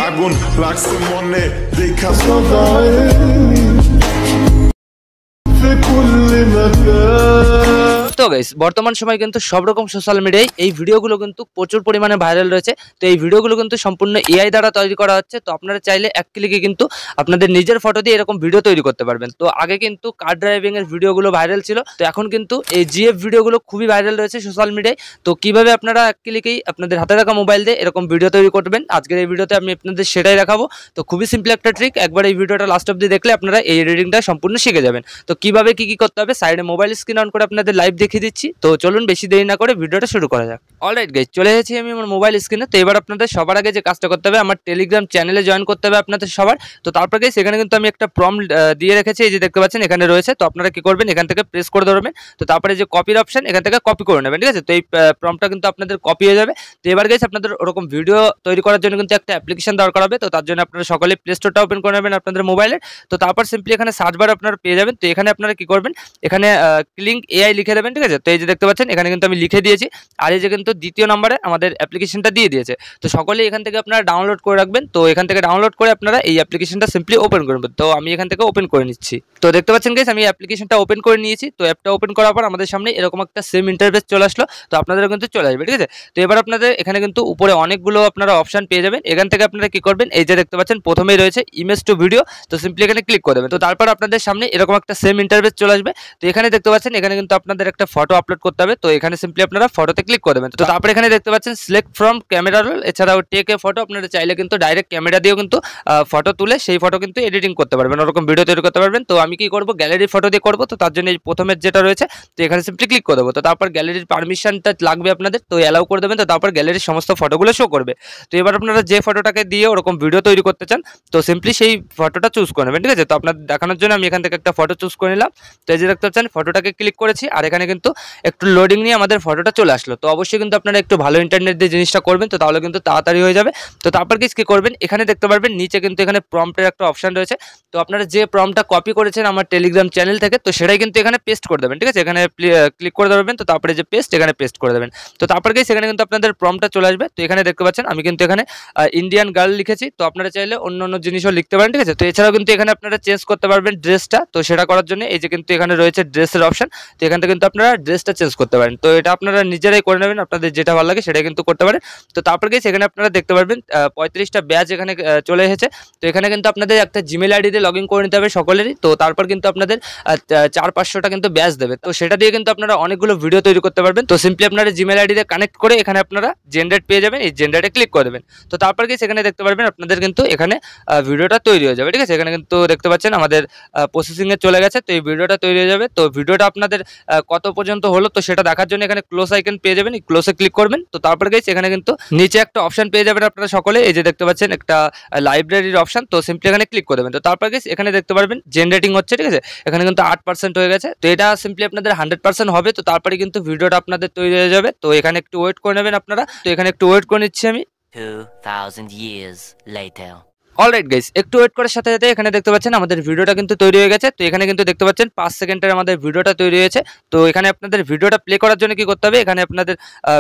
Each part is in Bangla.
আগুন লাগছে মনে দেখা সবাই তো গাইস বর্তমান সময় কিন্তু সব রকম সোশ্যাল মিডিয়ায় এই ভিডিওগুলো কিন্তু প্রচুর পরিমাণে ভাইরাল রয়েছে। তো এই ভিডিওগুলো কিন্তু সম্পূর্ণ এআই দ্বারা তৈরি করা হচ্ছে। তো আপনারা চাইলে এক ক্লিকে কিন্তু আপনাদের নিজের ফটো দিয়ে এরকম ভিডিও তৈরি করতে পারবেন। তো আগে কিন্তু কার ড্রাইভিং এর ভিডিওগুলো ভাইরাল ছিল, তো এখন কিন্তু এই জিএফ ভিডিওগুলো খুবই ভাইরাল রয়েছে সোশ্যাল মিডিয়ায়। তো কিভাবে আপনারা এক ক্লিকেই আপনাদের হাতে থাকা মোবাইল দিয়ে এরকম ভিডিও তৈরি করবেন, আজকের এই ভিডিওতে আমি আপনাদের সেটাই দেখাবো। তো খুবই সিম্পল একটা ট্রিক, একবার এই ভিডিওটা লাস্ট অবধি দেখলে আপনারা এই এডিটিংটা সম্পূর্ণ শিখে যাবেন। তো কিভাবে কি করতে হবে সাইডে মোবাইল স্ক্রিন অন করে আপনাদের লাইভ দেখিয়ে দিচ্ছি। তো চলুন বেশি দেরি না করে ভিডিওটা শুরু করা যাক। অলরাইট গাইস, চলে এসেছি আমি আমার মোবাইল স্ক্রিনে। তো এবার আপনাদের সবার আগে যে কাজটা করতে হবে, আমার টেলিগ্রাম চ্যানেলে জয়েন করতে হবে আপনাদের সবার। তো তারপর গাইস এখানে কিন্তু আমি একটা প্রম্পট দিয়ে রেখেছি, এই যে দেখতে পাচ্ছেন এখানে রয়েছে। তো আপনারা কি করবেন, এখান থেকে প্রেস করে ধরবেন। তো তারপরে যে কপির অপশন, এখান থেকে কপি করে নেবেন, ঠিক আছে। তো এই প্রম্পটটা কিন্তু আপনাদের কপি হয়ে যাবে। তো এবার গাইস আপনাদের ওরকম ভিডিও তৈরি করার জন্য কিন্তু একটা অ্যাপ্লিকেশন দরকার হবে। তো তার জন্য আপনারা সকলে প্লে স্টোরটা ওপেন করে নেবেন আপনাদের মোবাইলে। তো তারপর সিম্পলি এখানে সার্চ বার আপনারা পেয়ে যাবেন। তো এখানে আপনারা কি করবেন, এখানে ক্লিং এআই লিখে দেবেন, ঠিক আছে। তো এই যে দেখতে পাচ্ছেন এখানে কিন্তু আমি লিখে দিয়েছি, আর এই যে কিন্তু দ্বিতীয় নম্বরে আমাদের অ্যাপ্লিকেশনটা দিয়ে দিয়েছে। তো সকলেই এখান থেকে আপনারা ডাউনলোড করে রাখবেন। তো এখান থেকে ডাউনলোড করে আপনারা এই অ্যাপ্লিকেশনটা সিম্পলি ওপেন করবেন। তো আমি এখান থেকে ওপেন করে নিচ্ছি। তো দেখতে পাচ্ছেন গাইস আমি অ্যাপ্লিকেশনটা ওপেন করে নিয়েছি। তো অ্যাপটা ওপেন করার পর আমাদের সামনে এরকম একটা সেম ইন্টারফেস চলে আসলো। তো আপনাদেরও কিন্তু চলে আসবে, ঠিক আছে। তো এবার আপনাদের এখানে কিন্তু উপরে অনেকগুলো আপনারা অপশন পেয়ে যাবেন। এখান থেকে আপনারা কি করবেন, এই যে দেখতে পাচ্ছেন প্রথমেই রয়েছে ইমেজ টু ভিডিও। তো সিম্পলি এখানে ক্লিক করে দেবেন। তো তারপর আপনাদের সামনে এরকম একটা সেম ইন্টারফেস চলে আসবে। তো এখানে দেখতে পাচ্ছেন এখানে কিন্তু আপনাদের একটা ফটো আপলোড করতে হবে। তো এখানে সিম্পলি আপনারা ফটোতে ক্লিক করে দেবেন। তো তারপর এখানে দেখতে পাচ্ছেন সিলেক্ট ফ্রম ক্যামেরা রোল, এছাড়াও টেক এ ফটো। আপনারা চাইলে কিন্তু ডাইরেক্ট ক্যামেরা দিয়েও কিন্তু ফটো তুলে সেই ফটো কিন্তু এডিটিং করতে পারবেন, ওরকম ভিডিও তৈরি করতে পারবেন। তো আমি কি করব, গ্যালারি ফটো দিয়ে করব। তো তার জন্য এই প্রথমের যেটা রয়েছে, তো এখানে সিম্পলি ক্লিক করে দেবো। তো তারপর গ্যালারির পারমিশনটা লাগবে আপনাদের, তো অ্যালাউ করে দেবেন। তো তারপর গ্যালারির সমস্ত ফটোগুলো শো করবে। তো এবার আপনারা যে ফটোটাকে দিয়ে ওরকম ভিডিও তৈরি করতে চান, তো সিম্পলি সেই ফটোটা চুজ করে নেবেন, ঠিক আছে। তো আপনাদের দেখানোর জন্য আমি এখান থেকে একটা ফটো চুজ করে নিলাম। তো এই যে দেখতে পাচ্ছেন ফটোটাকে ক্লিক করেছি, আর এখানে কিন্তু একটু লোডিং নিয়ে আমাদের ফটোটা চলে আসলো। তো অবশ্যই কিন্তু আপনারা একটু ভালো ইন্টারনেট দিয়ে জিনিসটা করবেন, তো তাহলে কিন্তু তাড়াতাড়ি হয়ে যাবে। তো তারপর কি করবেন, এখানে দেখতে পারবেন নিচে কিন্তু এখানে প্রম্পটের একটা অপশন রয়েছে। তো আপনারা যে প্রম্পটটা কপি করেছেন আমার টেলিগ্রাম চ্যানেল থেকে, তো সেটাই কিন্তু এখানে পেস্ট করে দেবেন, ঠিক আছে। এখানে ক্লিক করে দেবেন। তো তারপরে যে পেস্ট, এখানে পেস্ট করে দেবেন। তো তারপর সেখানে কিন্তু আপনাদের প্রম্পটটা চলে আসবে। তো এখানে দেখতে পাচ্ছেন আমি কিন্তু এখানে ইন্ডিয়ান গার্ল লিখেছি। তো আপনারা চাইলে অন্য জিনিসও লিখতে পারেন, ঠিক আছে। তো এছাড়াও কিন্তু এখানে আপনারা চেঞ্জ করতে পারবেন ড্রেসটা। তো সেটা করার জন্য এই যে কিন্তু এখানে রয়েছে ড্রেসের অপশন। তো এখান থেকে কিন্তু আপনারা ড্রেসটা চেঞ্জ করতে পারেন। তো এটা আপনারা নিজেরাই করে নেবেন, আপনাদের যেটা ভালো লাগে সেটাই কিন্তু করতে পারেন। তো তারপর সেখানে আপনারা দেখতে পারবেন 35টা ব্যাচ এখানে চলে এসেছে। তো এখানে কিন্তু আপনাদের একটা জিমেল আইডি দিয়ে লগ ইন করে নিতে হবে সকলেরই। তো তারপর কিন্তু আপনাদের 400-500টা কিন্তু ব্যাচ দেবে। তো সেটা দিয়ে কিন্তু আপনারা অনেকগুলো ভিডিও তৈরি করতে পারবেন। তো সিম্পলি আপনারা জিমেল আইডি দিয়ে কানেক্ট করে এখানে আপনারা জেনারেট পেয়ে যাবেন, এই জেনারেটে ক্লিক করে দেবেন। তো তারপর সেখানে দেখতে পারবেন আপনাদের কিন্তু এখানে ভিডিওটা তৈরি হয়ে যাবে, ঠিক আছে। এখানে কিন্তু দেখতে পাচ্ছেন আমাদের প্রসেসিংয়ে চলে গেছে। তো এই ভিডিওটা তৈরি হয়ে যাবে। তো ভিডিওটা আপনাদের কত পর্যন্ত হলো, তো সেটা দেখার জন্য এখানে ক্লোজ আইকন পেয়ে যাবেন, এই ক্লোজে ক্লিক করবেন। তো তারপর এখানে কিন্তু নিচে একটা অপশন পেয়ে যাবেন আপনারা সকলে, এই যে দেখতে পাচ্ছেন একটা লাইব্রেরির অপশন। তো সিম্পলি এখানে ক্লিক করে দেবেন। তো তারপর এখানে দেখতে পারবেন জেনারেটিং হচ্ছে, ঠিক আছে। এখানে কিন্তু 8% হয়ে গেছে। তো এটা সিম্পলি আপনাদের 100% হবে। তো তারপরে কিন্তু ভিডিওটা আপনাদের তৈরি হয়ে যাবে। তো এখানে একটু ওয়েট করে নেবেন আপনারা। তো এখানে একটু ওয়েট করে নিচ্ছি আমি। 2000 years later. অলরাইট গাইস, একটু ওয়েট করার সাথে সাথে এখানে দেখতে পাচ্ছেন আমাদের ভিডিওটা কিন্তু তৈরি হয়ে গেছে। তো এখানে কিন্তু দেখতে পাচ্ছেন 5 সেকেন্ডের আমাদের ভিডিওটা তৈরি হয়েছে। তো এখানে আপনাদের ভিডিওটা প্লে করার জন্য কি করতে হবে, এখানে আপনাদের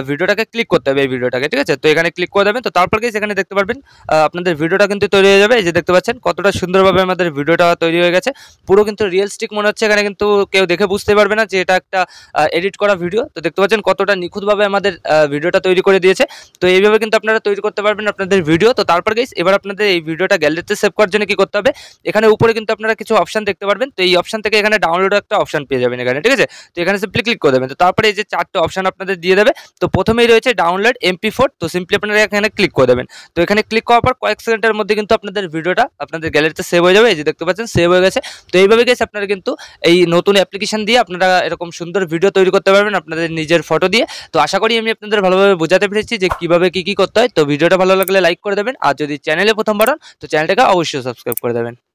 ভিডিওটাকে ক্লিক করতে হবে, এই ভিডিওটাকে, ঠিক আছে। তো এখানে ক্লিক করে দেবেন। তো তারপর গাইস এখানে দেখতে পারবেন আপনাদের ভিডিওটা কিন্তু তৈরি হয়ে যাবে। এই যে দেখতে পাচ্ছেন কতটা সুন্দরভাবে আমাদের ভিডিওটা তৈরি হয়ে গেছে, পুরো কিন্তু রিয়েলিস্টিক মনে হচ্ছে। এখানে কিন্তু কেউ দেখে বুঝতে পারবে না যে এটা একটা এডিট করা ভিডিও। তো দেখতে পাচ্ছেন কতটা নিখুঁতভাবে আমাদের ভিডিওটা তৈরি করে দিয়েছে। তো এইভাবে কিন্তু আপনারা তৈরি করতে পারবেন আপনাদের ভিডিও। তো তারপর গাইস এবার আপনাদের এই ভিডিওটা গ্যালারিতে সেভ করার জন্য কি করতে হবে, এখানে উপরে কিন্তু আপনারা কিছু অপশন দেখতে পারবেন। তো এই অপশন থেকে এখানে ডাউনলোড একটা অপশন পেয়ে যাবেন এখানে, ঠিক আছে। তো এখানে সিম্পলি ক্লিক করে দেবেন। তো তারপরে এই যে 4টে অপশন আপনাদের দিয়ে দেবে। তো প্রথমেই রয়েছে ডাউনলোড MP4। তো সিম্পলি আপনারা এখানে ক্লিক করে দেবেন। তো এখানে ক্লিক করার পর কয়েক সেকেন্ডের মধ্যে কিন্তু আপনাদের ভিডিওটা আপনাদের গ্যালারিতে সেভ হয়ে যাবে। এই যে দেখতে পাচ্ছেন সেভ হয়ে গেছে। তো এইভাবে গেছে আপনারা কিন্তু এই নতুন অ্যাপ্লিকেশন দিয়ে আপনারা এরকম সুন্দর ভিডিও তৈরি করতে পারবেন আপনাদের নিজের ফটো দিয়ে। তো আশা করি আমি আপনাদের ভালোভাবে বোঝাতে পেরেছি যে কিভাবে কি করতে হয়। তো ভিডিওটা ভালো লাগলে লাইক করে দেবেন, আর যদি চ্যানেলে প্রথমবার হন তো চ্যানেলটাকে অবশ্যই সাবস্ক্রাইব করে দেবেন।